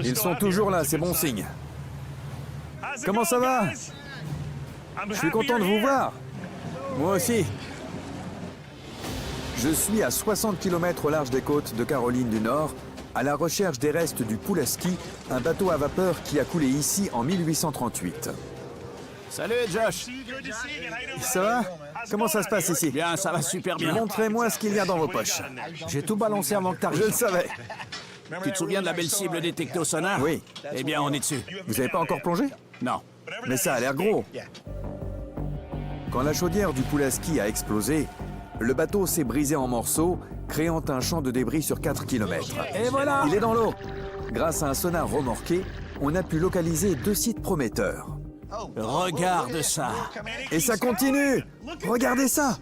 Ils sont toujours là, c'est bon signe. Comment ça va? Je suis content de vous voir. Moi aussi. Je suis à 60 km au large des côtes de Caroline du Nord, à la recherche des restes du Pulaski, un bateau à vapeur qui a coulé ici en 1838. Salut Josh. Ça va? Comment ça se passe ici? Bien, ça va super bien. Montrez-moi ce qu'il y a dans vos poches. J'ai tout balancé avant que t'arrives. Je le savais. Tu te souviens de la belle cible détectée au sonar? Oui. Eh bien, on est dessus. Vous n'avez pas encore plongé? Non. Mais ça a l'air gros. Quand la chaudière du Pulaski a explosé, le bateau s'est brisé en morceaux, créant un champ de débris sur 4 km. Et voilà! Il est dans l'eau. Grâce à un sonar remorqué, on a pu localiser 2 sites prometteurs. Regarde ça. Et ça continue! Regardez ça!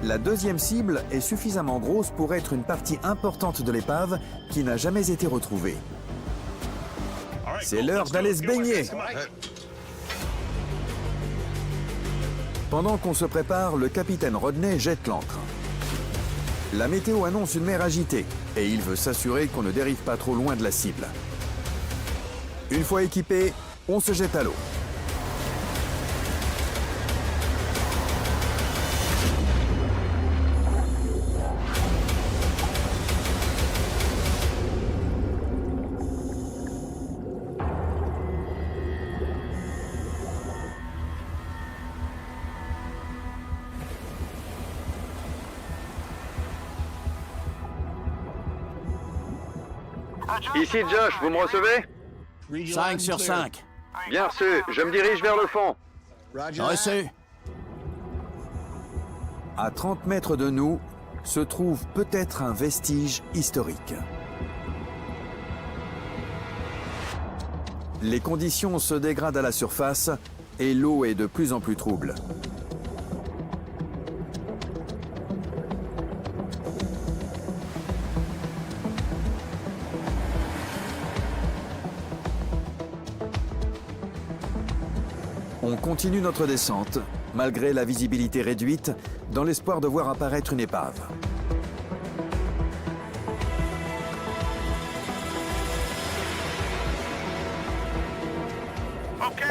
La deuxième cible est suffisamment grosse pour être une partie importante de l'épave qui n'a jamais été retrouvée. C'est l'heure d'aller se baigner! Pendant qu'on se prépare, le capitaine Rodney jette l'ancre. La météo annonce une mer agitée et il veut s'assurer qu'on ne dérive pas trop loin de la cible. Une fois équipé, on se jette à l'eau. Ici Josh, vous me recevez? 5 sur 5. Bien reçu, je me dirige vers le fond. Reçu. À 30 mètres de nous se trouve peut-être un vestige historique. Les conditions se dégradent à la surface et l'eau est de plus en plus trouble. On continue notre descente, malgré la visibilité réduite, dans l'espoir de voir apparaître une épave.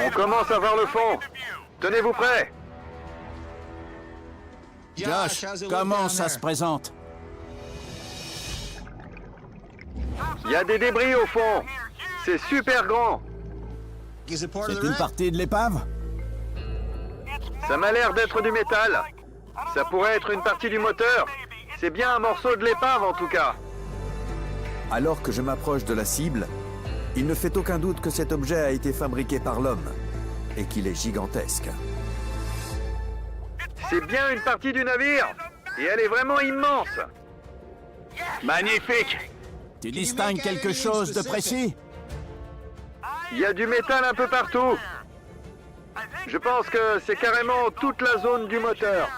On commence à voir le fond. Tenez-vous prêts. Josh, comment ça se présente? Il y a des débris au fond. C'est super grand. C'est une partie de l'épave? Ça m'a l'air d'être du métal. Ça pourrait être une partie du moteur. C'est bien un morceau de l'épave en tout cas. Alors que je m'approche de la cible, il ne fait aucun doute que cet objet a été fabriqué par l'homme et qu'il est gigantesque. C'est bien une partie du navire. Et elle est vraiment immense. Magnifique. Tu distingues quelque chose de précis? Il y a du métal un peu partout. Je pense que c'est carrément toute la zone du moteur.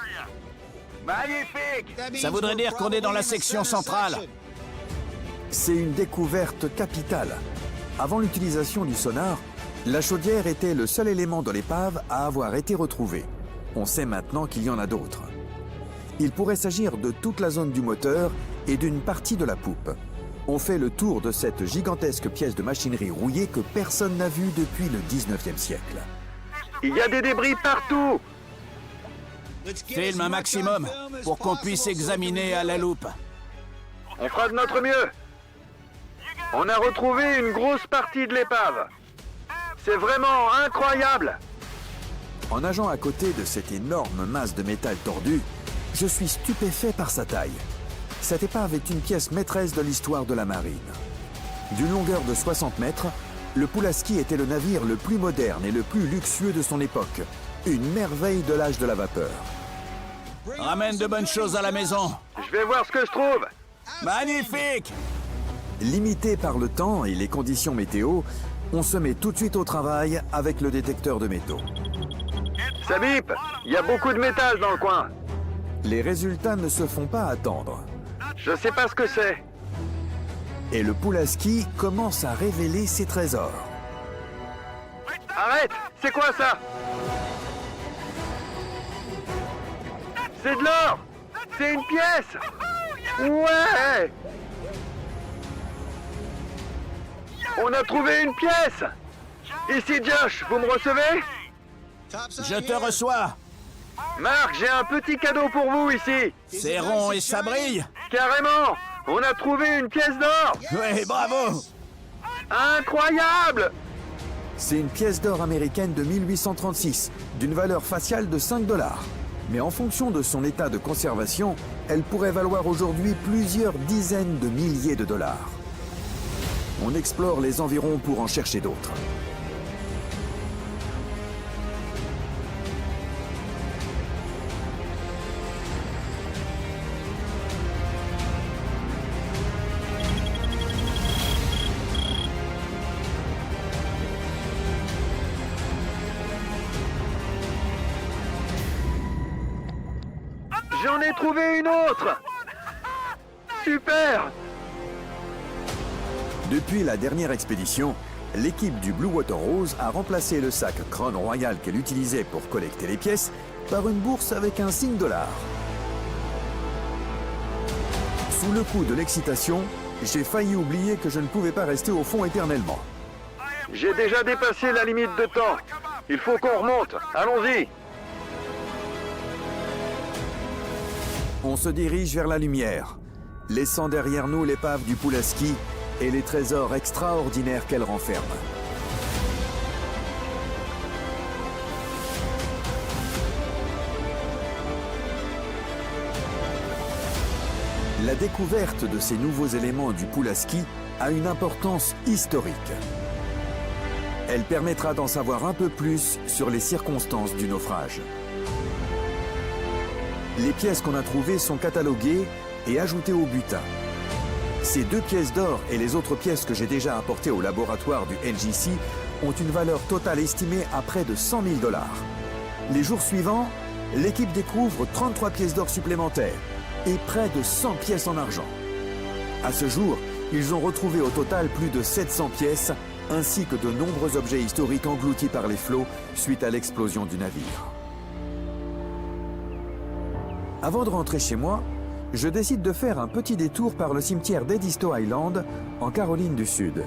Magnifique! Ça voudrait dire qu'on est dans la section centrale. C'est une découverte capitale. Avant l'utilisation du sonar, la chaudière était le seul élément de l'épave à avoir été retrouvé. On sait maintenant qu'il y en a d'autres. Il pourrait s'agir de toute la zone du moteur et d'une partie de la poupe. On fait le tour de cette gigantesque pièce de machinerie rouillée que personne n'a vue depuis le 19e siècle. Il y a des débris partout. Filme un maximum pour qu'on puisse examiner à la loupe. On fera de notre mieux. On a retrouvé une grosse partie de l'épave. C'est vraiment incroyable. En nageant à côté de cette énorme masse de métal tordu, je suis stupéfait par sa taille. Cette épave est une pièce maîtresse de l'histoire de la marine. D'une longueur de 60 mètres, le Pulaski était le navire le plus moderne et le plus luxueux de son époque. Une merveille de l'âge de la vapeur. Ramène de bonnes choses à la maison. Je vais voir ce que je trouve. Magnifique! Limité par le temps et les conditions météo, on se met tout de suite au travail avec le détecteur de métaux. Ça bip. Il y a beaucoup de métal dans le coin. Les résultats ne se font pas attendre. Je sais pas ce que c'est. Et le Pulaski commence à révéler ses trésors. Arrête! C'est quoi ça? C'est de l'or! C'est une pièce! Ouais! On a trouvé une pièce! Ici Josh, vous me recevez? Je te reçois. Marc, j'ai un petit cadeau pour vous ici! C'est rond et ça brille. Carrément! On a trouvé une pièce d'or! Oui, bravo. Incroyable! C'est une pièce d'or américaine de 1836, d'une valeur faciale de 5 $. Mais en fonction de son état de conservation, elle pourrait valoir aujourd'hui plusieurs dizaines de milliers de dollars. On explore les environs pour en chercher d'autres. J'en ai trouvé une autre! Super! Depuis la dernière expédition, l'équipe du Blue Water Rose a remplacé le sac Crown Royal qu'elle utilisait pour collecter les pièces par une bourse avec un signe $. Sous le coup de l'excitation, j'ai failli oublier que je ne pouvais pas rester au fond éternellement. J'ai déjà dépassé la limite de temps. Il faut qu'on remonte. Allons-y! On se dirige vers la lumière, laissant derrière nous l'épave du Pulaski et les trésors extraordinaires qu'elle renferme. La découverte de ces nouveaux éléments du Pulaski a une importance historique. Elle permettra d'en savoir un peu plus sur les circonstances du naufrage. Les pièces qu'on a trouvées sont cataloguées et ajoutées au butin. Ces 2 pièces d'or et les autres pièces que j'ai déjà apportées au laboratoire du NGC ont une valeur totale estimée à près de 100 000 $. Les jours suivants, l'équipe découvre 33 pièces d'or supplémentaires et près de 100 pièces en argent. À ce jour, ils ont retrouvé au total plus de 700 pièces, ainsi que de nombreux objets historiques engloutis par les flots suite à l'explosion du navire. Avant de rentrer chez moi, je décide de faire un petit détour par le cimetière d'Edisto Island, en Caroline du Sud.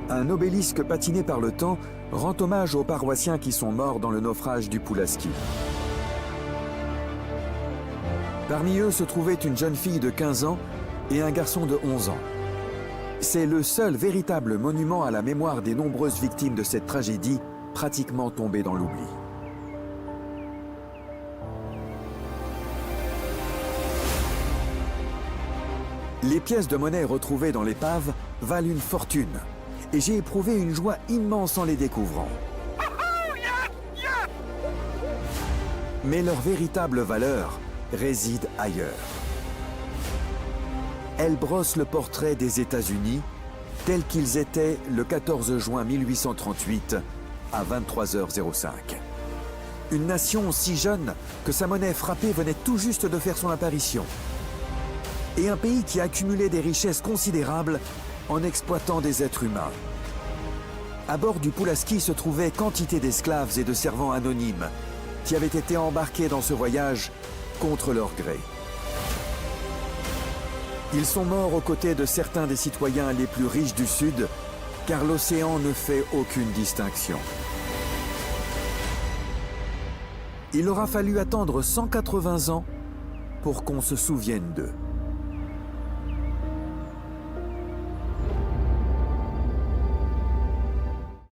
Un obélisque patiné par le temps rend hommage aux paroissiens qui sont morts dans le naufrage du Pulaski. Parmi eux se trouvait une jeune fille de 15 ans et un garçon de 11 ans. C'est le seul véritable monument à la mémoire des nombreuses victimes de cette tragédie, pratiquement tombée dans l'oubli. Les pièces de monnaie retrouvées dans l'épave valent une fortune, et j'ai éprouvé une joie immense en les découvrant. Mais leur véritable valeur réside ailleurs. Elles brossent le portrait des États-Unis tels qu'ils étaient le 14 juin 1838 à 23h05. Une nation si jeune que sa monnaie frappée venait tout juste de faire son apparition. Et un pays qui a accumulé des richesses considérables en exploitant des êtres humains. À bord du Pulaski se trouvaient quantité d'esclaves et de servants anonymes qui avaient été embarqués dans ce voyage contre leur gré. Ils sont morts aux côtés de certains des citoyens les plus riches du Sud, car l'océan ne fait aucune distinction. Il aura fallu attendre 180 ans pour qu'on se souvienne d'eux.